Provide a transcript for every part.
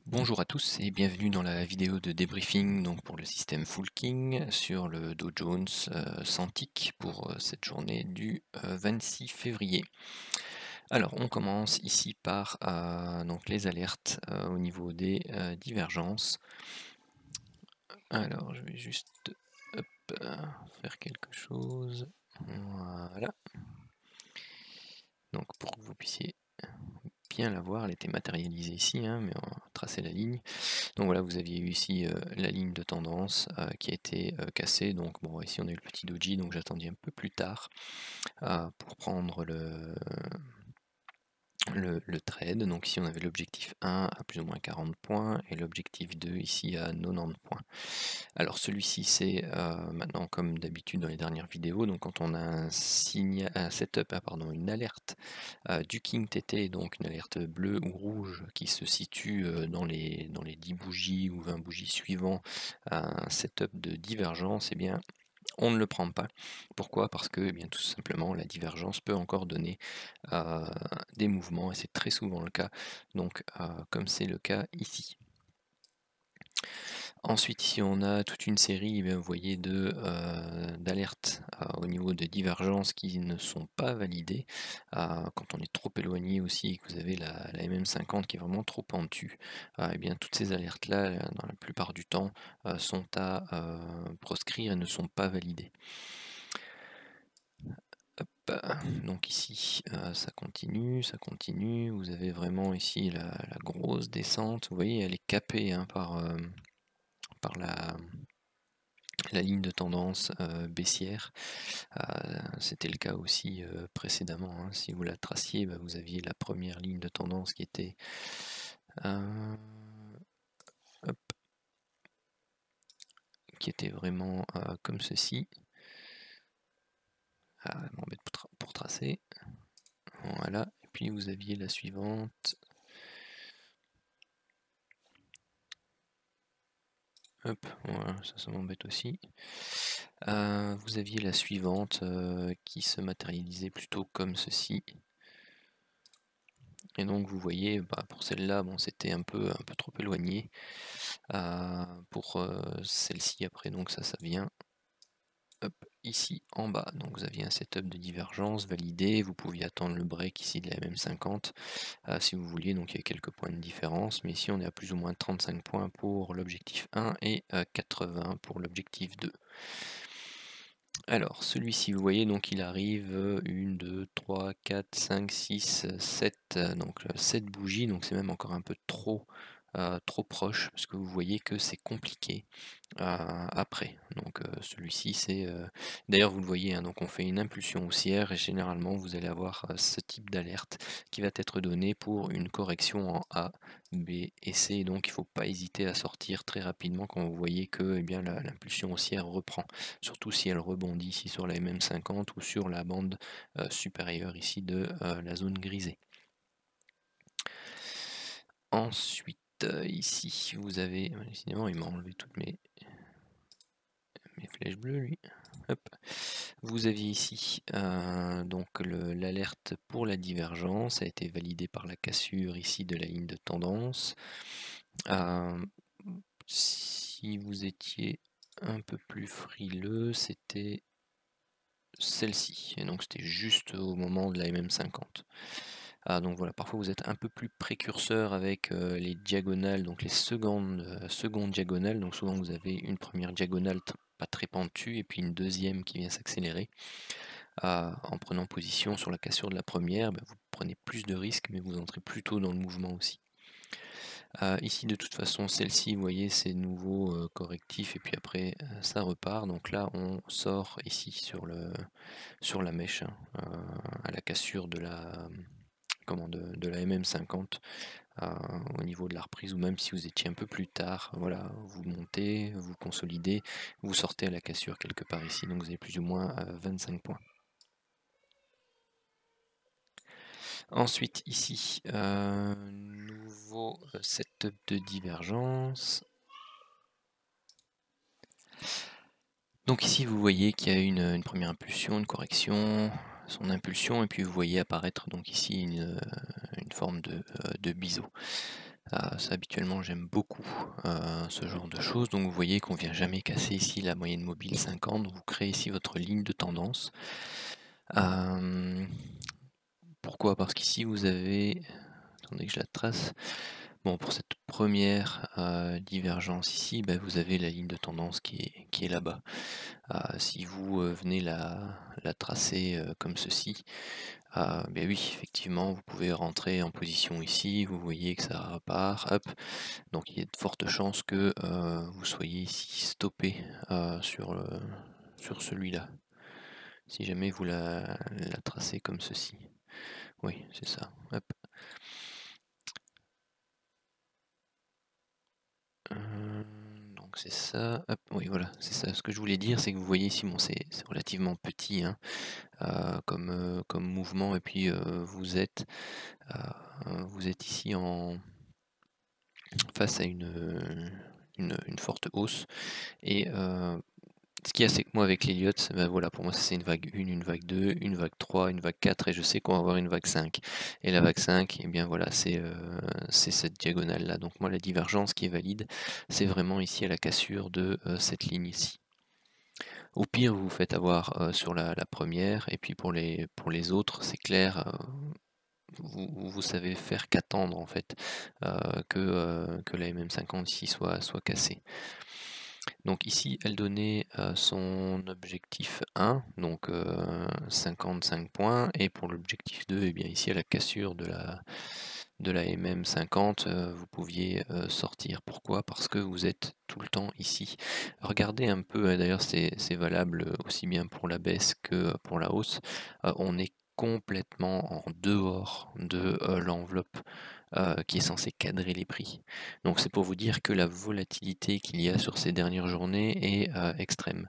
Bonjour à tous et bienvenue dans la vidéo de débriefing donc pour le système Full King sur le Dow Jones sans tick pour cette journée du 26 février. Alors on commence ici par donc les alertes au niveau des divergences. Alors je vais juste hop, faire quelque chose. Voilà. Donc pour que vous puissiez bien la voir, elle était matérialisée ici, hein, mais on va tracer la ligne. Donc voilà, vous aviez eu ici la ligne de tendance qui a été cassée. Donc bon, ici on a eu le petit doji, donc j'attendais un peu plus tard pour prendre le trade. Donc ici on avait l'objectif 1 à plus ou moins 40 points et l'objectif 2 ici à 90 points. Alors celui-ci c'est maintenant comme d'habitude dans les dernières vidéos, donc quand on a un setup, une alerte du King TT, donc une alerte bleue ou rouge qui se situe dans les 10 bougies ou 20 bougies suivant un setup de divergence, eh bien on ne le prend pas. Pourquoi? Parce que bien tout simplement la divergence peut encore donner des mouvements et c'est très souvent le cas, donc comme c'est le cas ici. Ensuite, ici, on a toute une série, vous voyez, d'alertes au niveau de divergences qui ne sont pas validées. Quand on est trop éloigné aussi et que vous avez la MM50 qui est vraiment trop en dessus, eh bien, toutes ces alertes-là, dans la plupart du temps, sont à proscrire et ne sont pas validées. Hop, donc ici, ça continue. Vous avez vraiment ici la grosse descente. Vous voyez, elle est capée hein, par la ligne de tendance baissière. C'était le cas aussi précédemment. Hein. Si vous la traciez, vous aviez la première ligne de tendance qui était vraiment comme ceci. M'embête pour tracer. Voilà. Et puis vous aviez la suivante. Hop, voilà, ça m'embête aussi. Vous aviez la suivante qui se matérialisait plutôt comme ceci. Et donc vous voyez, pour celle-là, bon, c'était un peu trop éloigné. Pour celle-ci après, donc ça vient hop, ici en bas. Donc vous aviez un setup de divergence validé. Vous pouviez attendre le break ici de la MM50 si vous vouliez. Donc il y a quelques points de différence, mais ici on est à plus ou moins 35 points pour l'objectif 1 et 80 pour l'objectif 2. Alors, celui-ci, vous voyez, donc il arrive 1, 2, 3, 4, 5, 6, 7, donc 7 bougies, donc c'est même encore un peu trop proche, parce que vous voyez que c'est compliqué après. Donc celui-ci, c'est... D'ailleurs, vous le voyez, hein, donc on fait une impulsion haussière, et généralement, vous allez avoir ce type d'alerte qui va être donné pour une correction en A, B et C, donc il ne faut pas hésiter à sortir très rapidement quand vous voyez que eh bien, l'impulsion haussière reprend, surtout si elle rebondit ici sur la MM50 ou sur la bande supérieure ici de la zone grisée. Ensuite, ici, vous avez... Décidément, il m'a enlevé toutes mes flèches bleues, lui. Hop. Vous aviez ici donc l'alerte pour la divergence, a été validée par la cassure ici de la ligne de tendance. Si vous étiez un peu plus frileux, c'était celle-ci, et donc c'était juste au moment de la MM50. Donc voilà, parfois vous êtes un peu plus précurseur avec les diagonales, donc les secondes diagonales, donc souvent vous avez une première diagonale pas très pentue et puis une deuxième qui vient s'accélérer. En prenant position sur la cassure de la première, vous prenez plus de risques mais vous entrez plus tôt dans le mouvement aussi. Ici de toute façon celle-ci vous voyez c'est nouveau correctif et puis après ça repart, donc là on sort ici sur la mèche hein, à la cassure de la MM50 au niveau de la reprise, ou même si vous étiez un peu plus tard, voilà, vous montez, vous consolidez, vous sortez à la cassure quelque part ici, donc vous avez plus ou moins 25 points. Ensuite ici, nouveau setup de divergence. Donc ici vous voyez qu'il y a une première impulsion, une correction, son impulsion, et puis vous voyez apparaître donc ici une forme de biseau. Ça habituellement j'aime beaucoup ce genre de choses. Donc vous voyez qu'on vient jamais casser ici la moyenne mobile 50. Vous créez ici votre ligne de tendance. Pourquoi? Parce qu'ici vous avez, attendez que je la trace. Bon, pour cette première divergence ici, vous avez la ligne de tendance qui est là-bas. Si vous venez la tracer comme ceci, oui, effectivement, vous pouvez rentrer en position ici, vous voyez que ça repart, hop. Donc il y a de fortes chances que vous soyez ici stoppé sur celui-là. Si jamais vous la tracez comme ceci. Oui, c'est ça. Hop. Donc c'est ça. Hop, oui, voilà, c'est ça. Ce que je voulais dire, c'est que vous voyez ici, bon, c'est relativement petit hein, comme mouvement, et puis vous êtes ici face à une forte hausse. Et ce qu'il y a, c'est que moi, avec l'Elliott, voilà, pour moi, ça c'est une vague 1, une vague 2, une vague 3, une vague 4, et je sais qu'on va avoir une vague 5. Et la vague 5, eh bien voilà, c'est cette diagonale-là. Donc moi, la divergence qui est valide, c'est vraiment ici à la cassure de cette ligne ici. Au pire, vous vous faites avoir sur la première, et puis pour les autres, c'est clair, vous savez faire qu'attendre en fait que la MM50 ici soit cassée. Donc ici, elle donnait son objectif 1, donc 55 points, et pour l'objectif 2, eh bien ici à la cassure de la MM50, vous pouviez sortir. Pourquoi? Parce que vous êtes tout le temps ici. Regardez un peu, d'ailleurs c'est valable aussi bien pour la baisse que pour la hausse, on est complètement en dehors de l'enveloppe qui est censée cadrer les prix. Donc c'est pour vous dire que la volatilité qu'il y a sur ces dernières journées est extrême.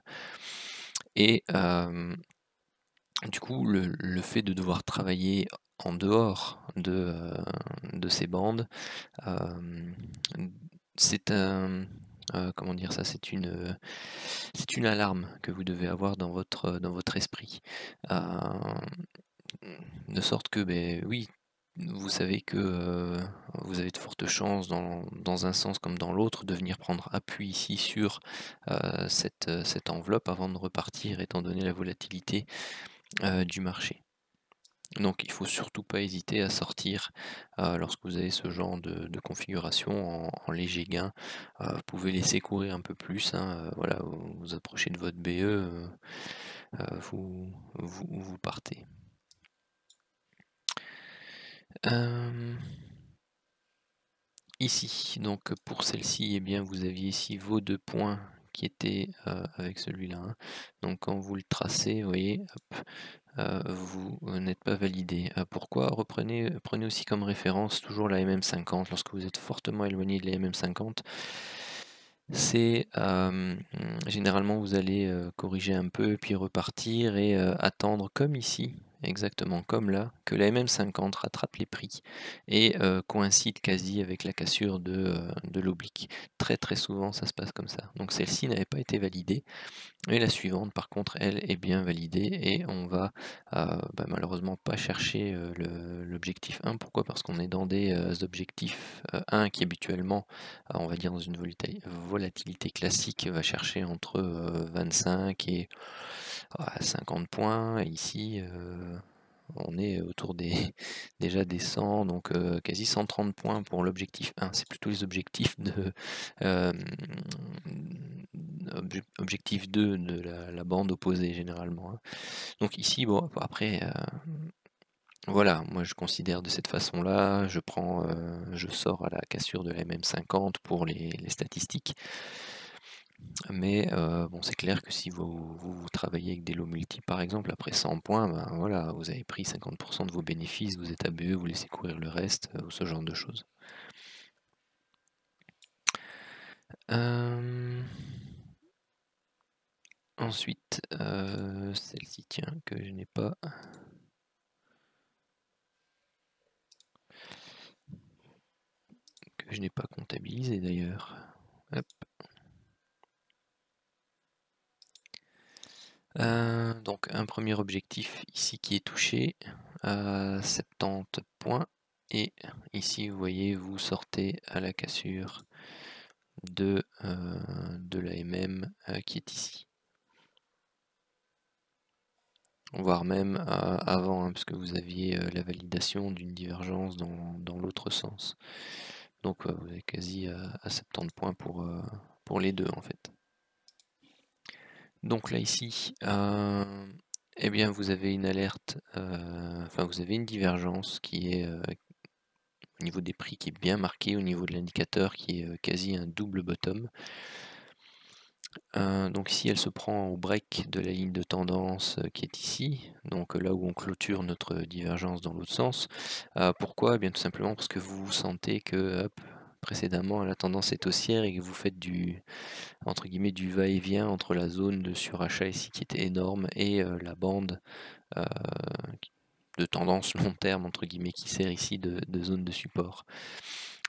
Et du coup, le fait de devoir travailler en dehors de ces bandes, c'est un... comment dire ça? C'est une alarme que vous devez avoir dans votre esprit. De sorte que, oui, vous savez que vous avez de fortes chances dans un sens comme dans l'autre de venir prendre appui ici sur cette enveloppe avant de repartir, étant donné la volatilité du marché. Donc il ne faut surtout pas hésiter à sortir lorsque vous avez ce genre de configuration en léger gain. Vous pouvez laisser courir un peu plus, hein, voilà, vous approchez de votre BE, vous partez. Ici, donc pour celle-ci, eh bien vous aviez ici vos 2 points qui étaient avec celui-là, hein. Donc quand vous le tracez, vous voyez, hop, vous n'êtes pas validé. Pourquoi? Prenez aussi comme référence toujours la MM50 lorsque vous êtes fortement éloigné de la MM50. C'est généralement vous allez corriger un peu, puis repartir et attendre comme ici, exactement comme là, que la MM50 rattrape les prix et coïncide quasi avec la cassure de l'oblique. Très très souvent ça se passe comme ça. Donc celle-ci n'avait pas été validée. Et la suivante, par contre, elle est bien validée et on va malheureusement pas chercher l'objectif 1. Pourquoi? Parce qu'on est dans des objectifs 1 qui habituellement, on va dire dans une volatilité classique, va chercher entre 25 et 50 points. Et ici, on est autour déjà des 100, donc quasi 130 points pour l'objectif 1. C'est plutôt les objectifs objectif 2 de la bande opposée généralement, hein. Donc ici, bon, après, voilà, moi je considère de cette façon-là, je sors à la cassure de la MM50 pour les statistiques. Mais bon, c'est clair que si vous travaillez avec des lots multi par exemple, après 100 points, voilà, vous avez pris 50% de vos bénéfices, vous êtes à BE, vous laissez courir le reste, ou ce genre de choses. Ensuite, celle-ci, tiens, que je n'ai pas. Que je n'ai pas comptabilisé d'ailleurs. Hop. Donc un premier objectif ici qui est touché à 70 points. Et ici, vous voyez, vous sortez à la cassure de l'AMM qui est ici. Voire même avant, hein, parce que vous aviez la validation d'une divergence dans l'autre sens. Donc vous avez quasi à 70 points pour les deux en fait. Donc là ici, eh bien vous avez une alerte, enfin vous avez une divergence qui est au niveau des prix qui est bien marquée, au niveau de l'indicateur qui est quasi un double bottom. Donc ici elle se prend au break de la ligne de tendance qui est ici, donc là où on clôture notre divergence dans l'autre sens. Pourquoi? Eh bien tout simplement parce que vous sentez que précédemment la tendance est haussière et que vous faites du entre guillemets du va-et-vient entre la zone de surachat ici qui était énorme et la bande de tendance long terme entre guillemets qui sert ici de zone de support.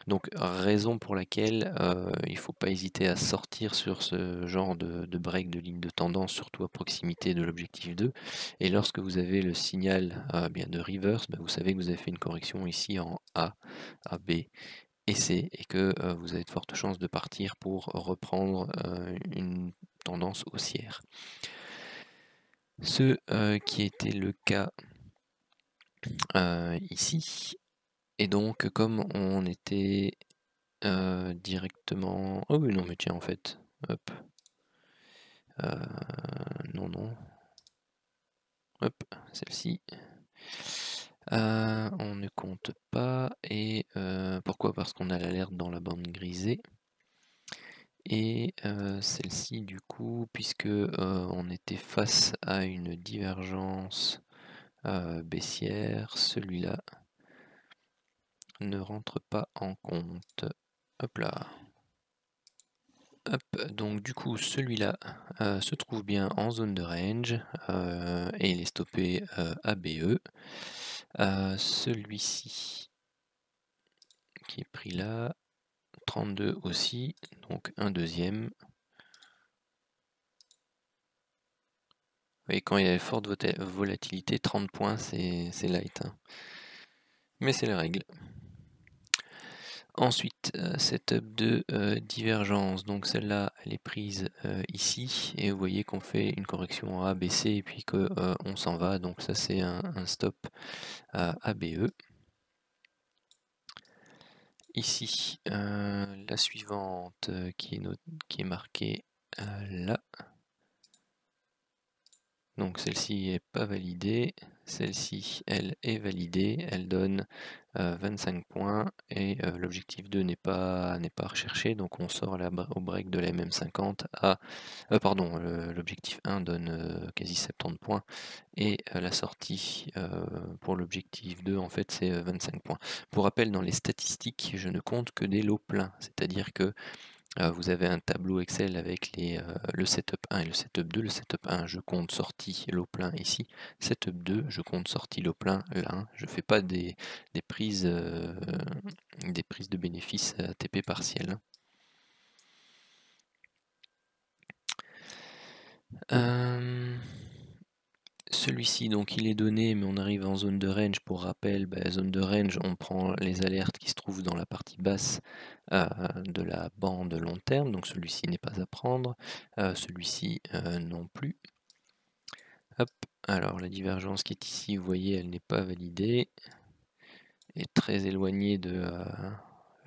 Donc raison pour laquelle il ne faut pas hésiter à sortir sur ce genre de break de ligne de tendance, surtout à proximité de l'objectif 2. Et lorsque vous avez le signal bien de reverse, vous savez que vous avez fait une correction ici en A, B et C, et que vous avez de fortes chances de partir pour reprendre une tendance haussière. Ce qui était le cas ici. Et donc comme on était directement... Oh oui non mais tiens en fait, hop, non, hop, celle-ci, on ne compte pas, et pourquoi? Parce qu'on a l'alerte dans la bande grisée, et celle-ci du coup, puisque on était face à une divergence baissière, celui-là ne rentre pas en compte. Hop là. Hop, donc du coup celui-là se trouve bien en zone de range et il est stoppé ABE. Celui-ci qui est pris là, 32 aussi, donc un deuxième. Et quand il y a une forte volatilité, 30 points c'est light, hein. Mais c'est la règle. Ensuite, setup de divergence, donc celle-là elle est prise ici, et vous voyez qu'on fait une correction en ABC et puis qu'on s'en va, donc ça c'est un stop à ABE. Ici, la suivante qui est marquée là. Donc celle-ci n'est pas validée, celle-ci elle est validée, elle donne 25 points et l'objectif 2 n'est pas recherché, donc on sort au break de la MM50 à... pardon, l'objectif 1 donne quasi 70 points et la sortie pour l'objectif 2 en fait c'est 25 points. Pour rappel, dans les statistiques je ne compte que des lots pleins, c'est-à-dire que vous avez un tableau Excel avec le setup 1 et le setup 2. Le setup 1, je compte sortie lot plein ici. Setup 2, je compte sortie lot plein là. Je ne fais pas des prises de bénéfices ATP partiels. Celui-ci, donc il est donné, mais on arrive en zone de range. Pour rappel, zone de range, on prend les alertes qui se trouvent dans la partie basse de la bande long terme, donc celui-ci n'est pas à prendre, celui-ci non plus. Hop, alors la divergence qui est ici, vous voyez, elle n'est pas validée, elle est très éloignée de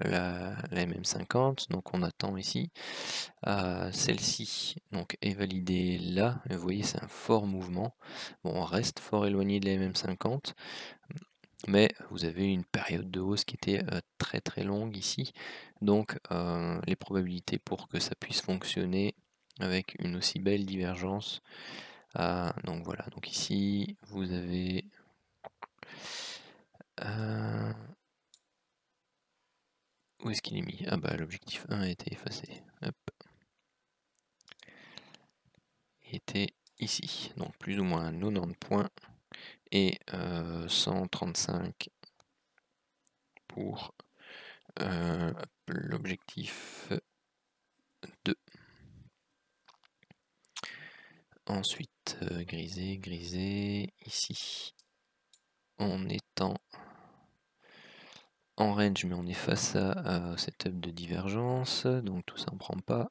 la MM50, donc on attend ici. Celle-ci donc est validée là, et vous voyez c'est un fort mouvement. Bon, on reste fort éloigné de la MM50, mais vous avez une période de hausse qui était très très longue ici, donc les probabilités pour que ça puisse fonctionner avec une aussi belle divergence. Donc voilà, donc ici vous avez où est-ce qu'il est mis? Ah bah l'objectif 1 a été effacé. Hop. Il était ici, donc plus ou moins 90 points et 135 pour l'objectif 2. Ensuite, griser, ici, en étant en range, mais on est face à setup de divergence, donc tout ça on prend pas.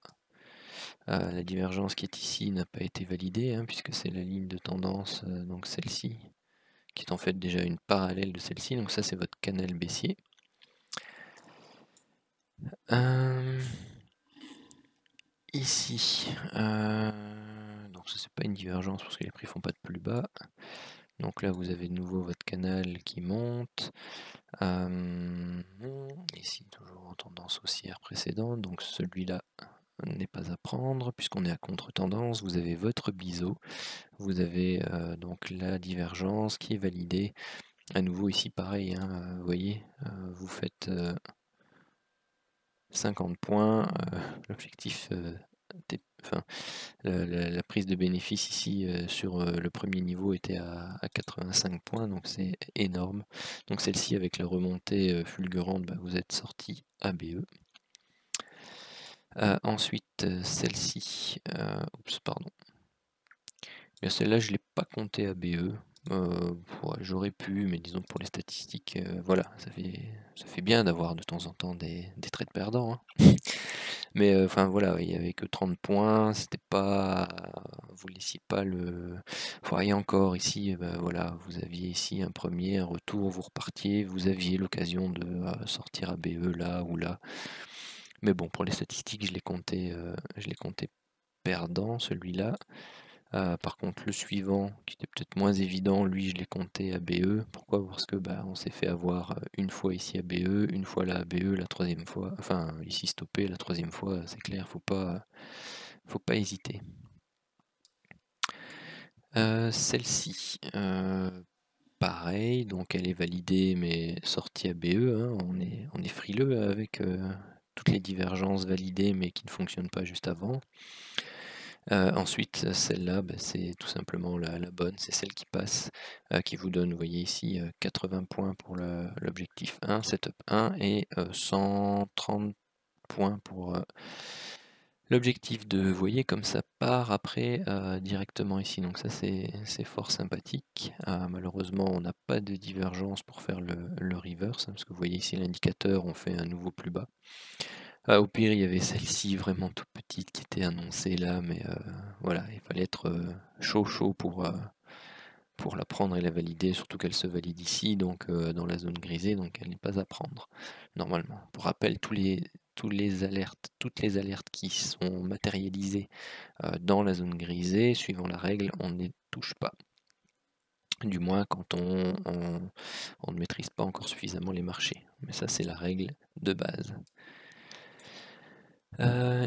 La divergence qui est ici n'a pas été validée, hein, puisque c'est la ligne de tendance, donc celle-ci, qui est en fait déjà une parallèle de celle-ci, donc ça c'est votre canal baissier. Ici, donc ça c'est pas une divergence parce que les prix font pas de plus bas. Donc là vous avez de nouveau votre canal qui monte. Ici toujours en tendance haussière précédente, donc celui-là n'est pas à prendre puisqu'on est à contre-tendance. Vous avez votre biseau, vous avez donc la divergence qui est validée. À nouveau ici pareil, hein, vous voyez, vous faites 50 points, l'objectif, enfin, la prise de bénéfice ici sur le premier niveau était à 85 points, donc c'est énorme. Donc celle-ci avec la remontée fulgurante, bah, vous êtes sorti ABE. Ensuite celle-ci, oups pardon. Celle-là je ne l'ai pas compté ABE. Ouais, j'aurais pu, mais disons que pour les statistiques, voilà, ça fait bien d'avoir de temps en temps des trades perdants, hein. Mais enfin voilà, il n'y avait que 30 points, c'était pas, vous laissiez pas le, voyez encore ici, bah, voilà, vous aviez ici un premier, un retour, vous repartiez, vous aviez l'occasion de sortir ABE là ou là. Mais bon, pour les statistiques, je l'ai compté perdant, celui-là. Par contre, le suivant, qui était peut-être moins évident, lui, je l'ai compté ABE. Pourquoi? Parce que bah, on s'est fait avoir une fois ici ABE, une fois là ABE, la troisième fois, enfin ici stoppé, la troisième fois, c'est clair, faut pas hésiter. Celle-ci, pareil, donc elle est validée mais sortie ABE, hein, on est frileux avec toutes les divergences validées mais qui ne fonctionnent pas juste avant. Ensuite, celle-là, bah, c'est tout simplement la bonne, c'est celle qui passe, qui vous donne, vous voyez ici, 80 points pour l'objectif 1, setup 1, et 130 points pour l'objectif 2. Vous voyez comme ça part après directement ici, donc ça c'est fort sympathique. Malheureusement, on n'a pas de divergence pour faire le reverse, hein, parce que vous voyez ici l'indicateur, on fait un nouveau plus bas. Au pire, il y avait celle-ci vraiment toute petite qui était annoncée là, mais voilà, il fallait être chaud pour la prendre et la valider, surtout qu'elle se valide ici, donc dans la zone grisée, donc elle n'est pas à prendre normalement. Pour rappel, toutes les alertes qui sont matérialisées dans la zone grisée, suivant la règle, on ne les touche pas. Du moins quand on ne maîtrise pas encore suffisamment les marchés. Mais ça, c'est la règle de base.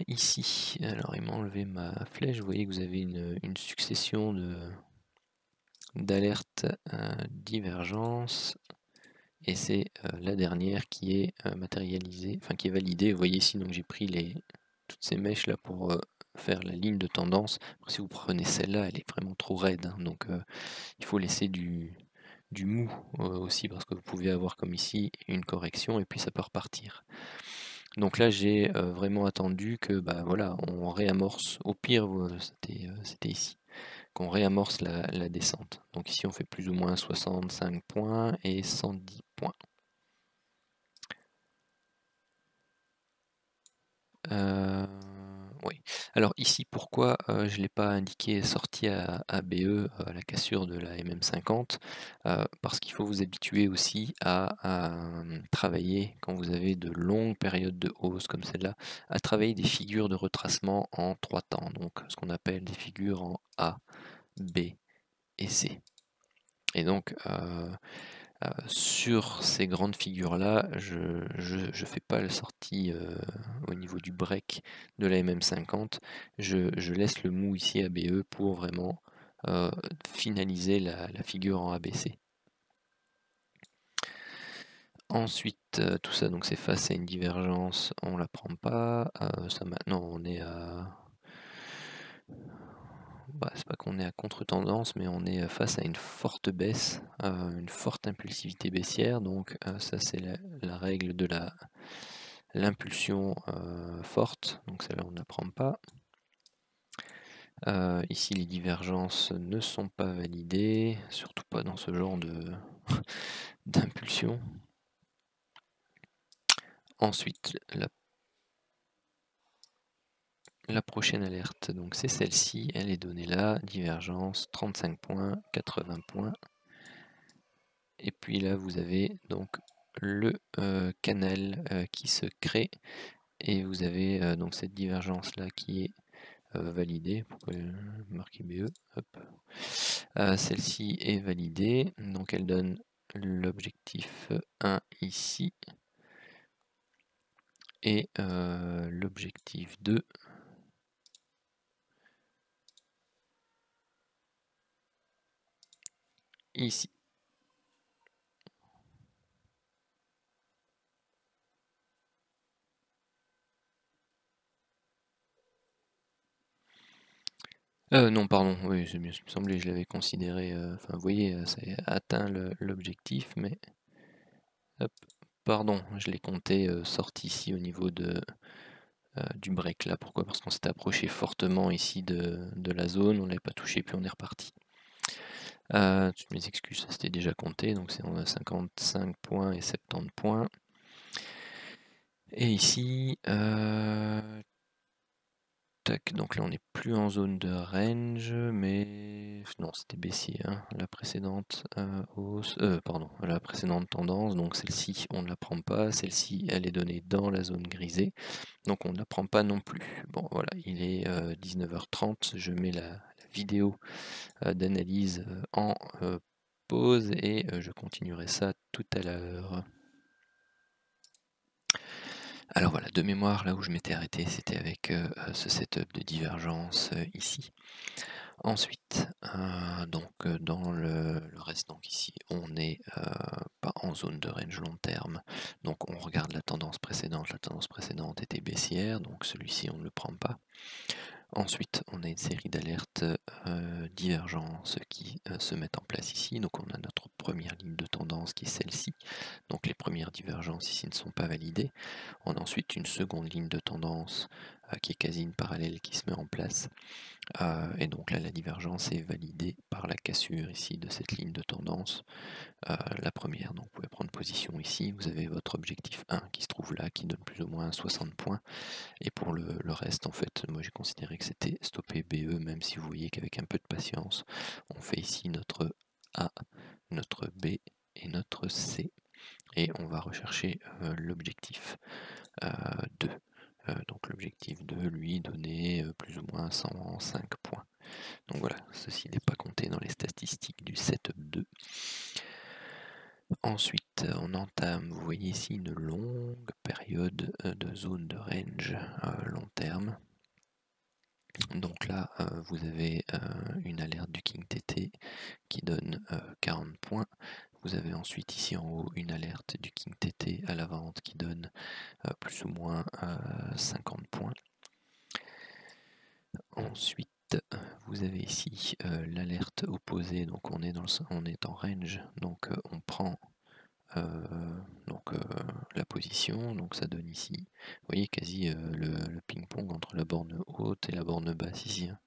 Ici, alors il m'a enlevé ma flèche, vous voyez que vous avez une succession d'alertes divergence, et c'est la dernière qui est matérialisée, enfin qui est validée. Vous voyez ici, donc j'ai pris toutes ces mèches là pour faire la ligne de tendance. Après, si vous prenez celle-là, elle est vraiment trop raide, hein, donc il faut laisser du mou aussi, parce que vous pouvez avoir comme ici une correction et puis ça peut repartir. Donc là, j'ai vraiment attendu que bah, voilà, on réamorce, au pire, c'était ici, qu'on réamorce la descente. Donc ici, on fait plus ou moins 65 points et 110 points. Oui. Alors ici, pourquoi je ne l'ai pas indiqué sortie à BE à la cassure de la MM50? Parce qu'il faut vous habituer aussi à travailler, quand vous avez de longues périodes de hausse comme celle-là, à travailler des figures de retracement en 3 temps, donc ce qu'on appelle des figures en A, B et C. Et donc sur ces grandes figures-là, je ne fais pas la sortie au niveau du break de la MM50. Je laisse le mou ici ABE pour vraiment finaliser la figure en ABC. Ensuite, tout ça, donc c'est face à une divergence, on la prend pas. Ça maintenant, on est à... Bah, c'est pas qu'on est à contre-tendance, mais on est face à une forte baisse, une forte impulsivité baissière. Donc ça c'est la règle de l'impulsion forte, donc celle-là on ne la prend pas. Ici les divergences ne sont pas validées, surtout pas dans ce genre d'impulsion. Ensuite, la prochaine alerte, donc c'est celle-ci, elle est donnée là, divergence 35 points, 80 points. Et puis là, vous avez donc le canal qui se crée et vous avez donc cette divergence là qui est validée. Pourquoi marquer BE? Celle-ci est validée, donc elle donne l'objectif 1 ici et l'objectif 2 ici. Non, pardon, oui, il me semblait que je l'avais considéré, enfin, vous voyez, ça a atteint l'objectif, mais, hop, pardon, je l'ai compté sorti ici au niveau du break là. Pourquoi? Parce qu'on s'était approché fortement ici de la zone, on l'avait pas touché, puis on est reparti. Toutes mes excuses, ça c'était déjà compté, donc on a 55 points et 70 points. Et ici, tac, donc là on n'est plus en zone de range, mais non, c'était baissier, hein, la précédente hausse, pardon, la précédente tendance, donc celle-ci on ne la prend pas, celle-ci elle est donnée dans la zone grisée, donc on ne la prend pas non plus. Bon voilà, il est 19h30, je mets la vidéo d'analyse en pause et je continuerai ça tout à l'heure. Alors voilà, de mémoire, là où je m'étais arrêté, c'était avec ce setup de divergence ici. Ensuite, donc dans le reste, donc ici, on n'est pas en zone de range long terme. Donc on regarde la tendance précédente. La tendance précédente était baissière, donc celui-ci on ne le prend pas. Ensuite, on a une série d'alertes divergences qui se mettent en place ici. Donc on a notre première ligne de tendance qui est celle-ci. Donc les premières divergences ici ne sont pas validées. On a ensuite une seconde ligne de tendance qui est quasi une parallèle qui se met en place. Et donc là, la divergence est validée par la cassure ici de cette ligne de tendance. La première, donc vous pouvez prendre position ici. Vous avez votre objectif 1 qui se trouve là, qui donne plus ou moins 60 points. Et pour le reste, en fait, moi j'ai considéré que c'était stoppé BE, même si vous voyez qu'avec un peu de patience, on fait ici notre A, notre B et notre C. Et on va rechercher l'objectif 2. Donc l'objectif 2, lui, donnait plus ou moins 105 points. Donc voilà, ceci n'est pas compté dans les statistiques du setup 2. Ensuite, on entame, vous voyez ici, une longue période de zone de range long terme. Donc là, vous avez une alerte du King TT qui donne 40 points. Vous avez ensuite ici en haut une alerte du King TT à la vente qui donne plus ou moins 50 points. Ensuite, vous avez ici l'alerte opposée, donc on est en range, donc on prend la position, donc ça donne ici, vous voyez quasi le ping-pong entre la borne haute et la borne basse ici. Hein.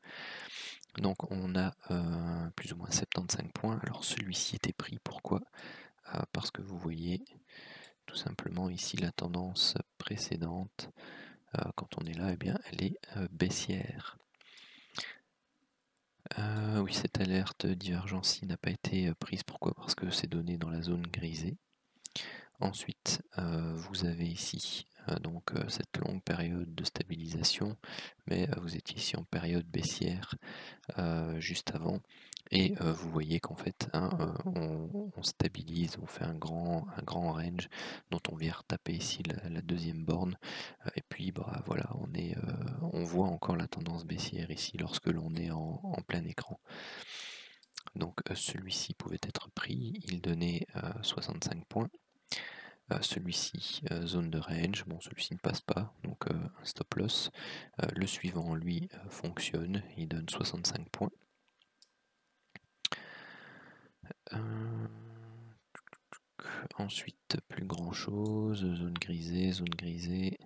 Donc on a plus ou moins 75 points. Alors celui-ci était pris, pourquoi? Parce que vous voyez tout simplement ici la tendance précédente, quand on est là, eh bien elle est baissière. Oui, cette alerte divergence n'a pas été prise, pourquoi? Parce que c'est donné dans la zone grisée. Ensuite, vous avez ici donc cette longue période de stabilisation, mais vous étiez ici en période baissière juste avant, et vous voyez qu'en fait hein, on stabilise, on fait un grand range dont on vient retaper ici la deuxième borne, et puis bah, voilà, on voit encore la tendance baissière ici lorsque l'on est en plein écran. Donc celui-ci pouvait être pris, il donnait 65 points. Celui-ci, zone de range, bon celui-ci ne passe pas, donc un stop loss. Le suivant, lui, fonctionne, il donne 65 points. Ensuite, plus grand chose, zone grisée.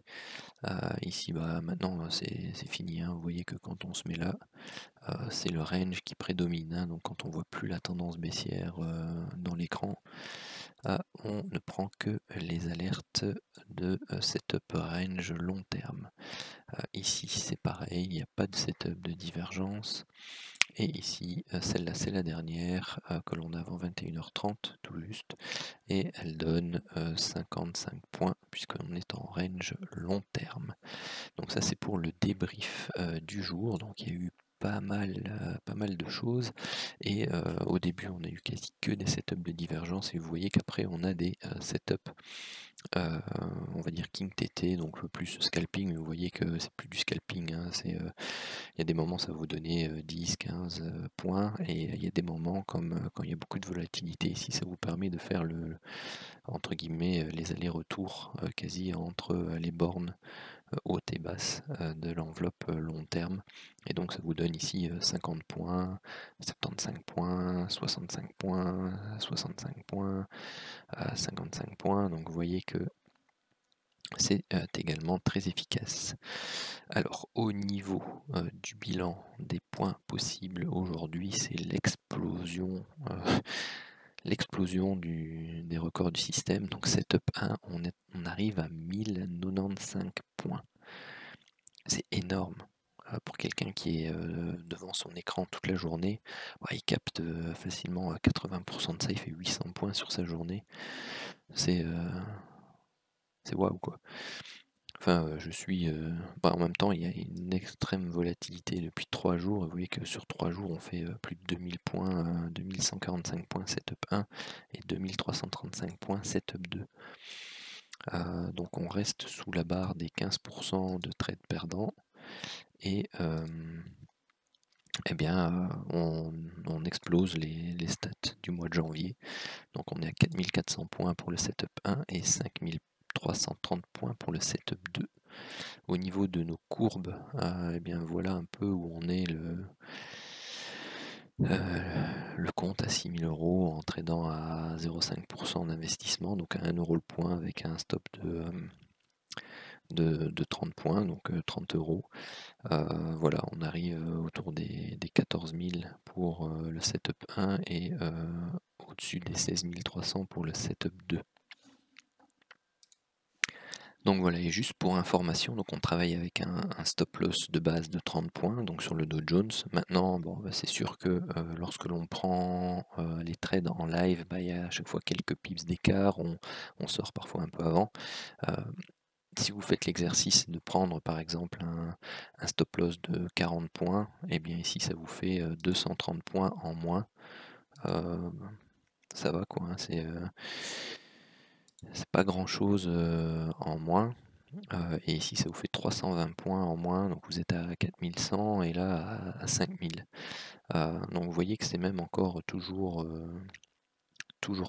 Ici, bah, maintenant c'est fini, hein. Vous voyez que quand on se met là, c'est le range qui prédomine, hein. Donc quand on voit plus la tendance baissière dans l'écran, on ne prend que les alertes de setup range long terme. Ici c'est pareil, il n'y a pas de setup de divergence. Et ici, celle-là c'est la dernière que l'on a avant 21h30 tout juste. Et elle donne 55 points puisqu'on est en range long terme. Donc ça c'est pour le débrief du jour. Donc il y a eu pas mal de choses et au début on a eu quasi que des setups de divergence et vous voyez qu'après on a des setups on va dire King TT, donc plus scalping, mais vous voyez que c'est plus du scalping, hein, il y a des moments ça va vous donner 10, 15 points et il y a des moments comme quand il y a beaucoup de volatilité ici ça vous permet de faire entre guillemets les allers-retours quasi entre les bornes haute et basse de l'enveloppe long terme. Et donc ça vous donne ici 50 points, 75 points, 65 points, 65 points, 55 points. Donc vous voyez que c'est également très efficace. Alors au niveau du bilan des points possibles aujourd'hui, c'est l'explosion des records du système. Donc setup 1, on arrive à 1095 points. C'est énorme. Pour quelqu'un qui est devant son écran toute la journée, il capte facilement 80% de ça, il fait 800 points sur sa journée. C'est waouh quoi. Enfin, je suis. En même temps, il y a une extrême volatilité depuis 3 jours. Vous voyez que sur 3 jours, on fait plus de 2000 points, 2145 points setup 1 et 2335 points setup 2. Donc on reste sous la barre des 15% de trades perdants. Et eh bien, on explose les stats du mois de janvier. Donc on est à 4400 points pour le setup 1 et 5330 points pour le setup 2. Au niveau de nos courbes, eh bien voilà un peu où on est le compte à 6000 € en tradant à 0,5% d'investissement, donc à 1 € le point avec un stop de 30 points, donc 30 €. Voilà, on arrive autour des 14 000 pour le setup 1 et au-dessus des 16 300 pour le setup 2. Donc voilà, et juste pour information, donc on travaille avec un stop loss de base de 30 points, donc sur le Dow Jones. Maintenant, c'est sûr que lorsque l'on prend les trades en live, il y a à chaque fois quelques pips d'écart, on sort parfois un peu avant. Si vous faites l'exercice de prendre par exemple un stop loss de 40 points, et bien ici ça vous fait 230 points en moins. Ça va quoi, hein, c'est pas grand chose en moins. Et ici ça vous fait 320 points en moins, donc vous êtes à 4100 et là à 5000. Donc vous voyez que c'est même encore toujours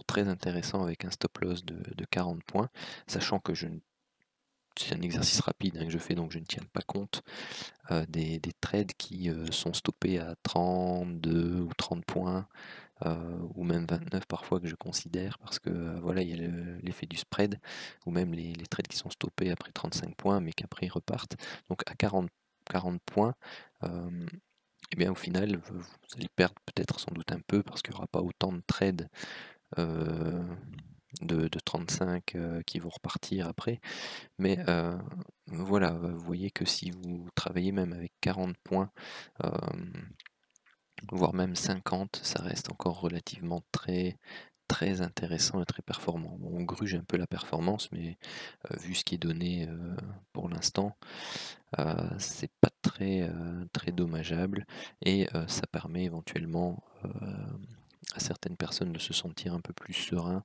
très intéressant avec un stop loss de 40 points, sachant que c'est un exercice rapide que je fais, donc je ne tiens pas compte des trades qui sont stoppés à 32 ou 30 points, ou même 29 parfois que je considère, parce que voilà, il y a l'effet du spread, ou même les trades qui sont stoppés après 35 points, mais qu'après ils repartent. Donc à 40 points, et bien au final, vous allez perdre peut-être sans doute un peu, parce qu'il n'y aura pas autant de trades de 35 qui vont repartir après. Mais voilà, vous voyez que si vous travaillez même avec 40 points, voire même 50, ça reste encore relativement très intéressant et très performant. Bon, on gruge un peu la performance, mais vu ce qui est donné pour l'instant, c'est pas très dommageable et ça permet éventuellement à certaines personnes de se sentir un peu plus serein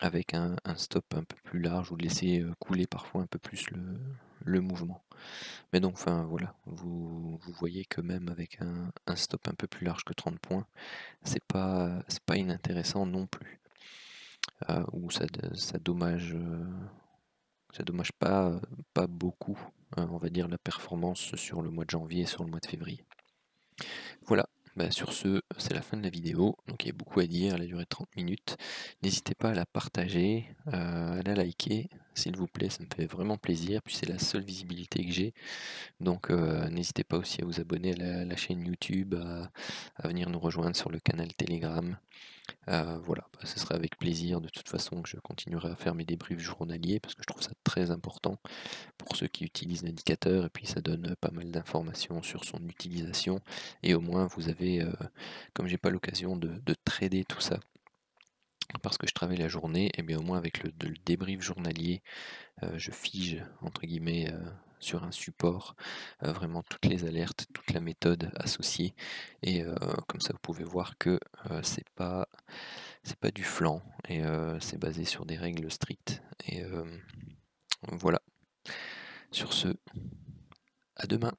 avec un stop un peu plus large ou de laisser couler parfois un peu plus le mouvement. Mais donc enfin voilà, vous voyez que même avec un stop un peu plus large que 30 points, c'est pas inintéressant non plus. Ou ça dommage pas beaucoup, on va dire, la performance sur le mois de janvier et sur le mois de février. Voilà, sur ce, c'est la fin de la vidéo. Donc il y a beaucoup à dire, elle a duré 30 minutes. N'hésitez pas à la partager, à la liker, s'il vous plaît, ça me fait vraiment plaisir, puis c'est la seule visibilité que j'ai. Donc n'hésitez pas aussi à vous abonner à la chaîne YouTube, à venir nous rejoindre sur le canal Telegram. Voilà, bah, ce sera avec plaisir de toute façon que je continuerai à faire mes débriefs journaliers parce que je trouve ça très important pour ceux qui utilisent l'indicateur et puis ça donne pas mal d'informations sur son utilisation et au moins vous avez, comme j'ai pas l'occasion de trader tout ça parce que je travaille la journée, et bien au moins avec le débrief journalier, je fige entre guillemets sur un support vraiment toutes les alertes, toute la méthode associée et comme ça vous pouvez voir que c'est pas du flan et c'est basé sur des règles strictes et voilà. Sur ce, à demain.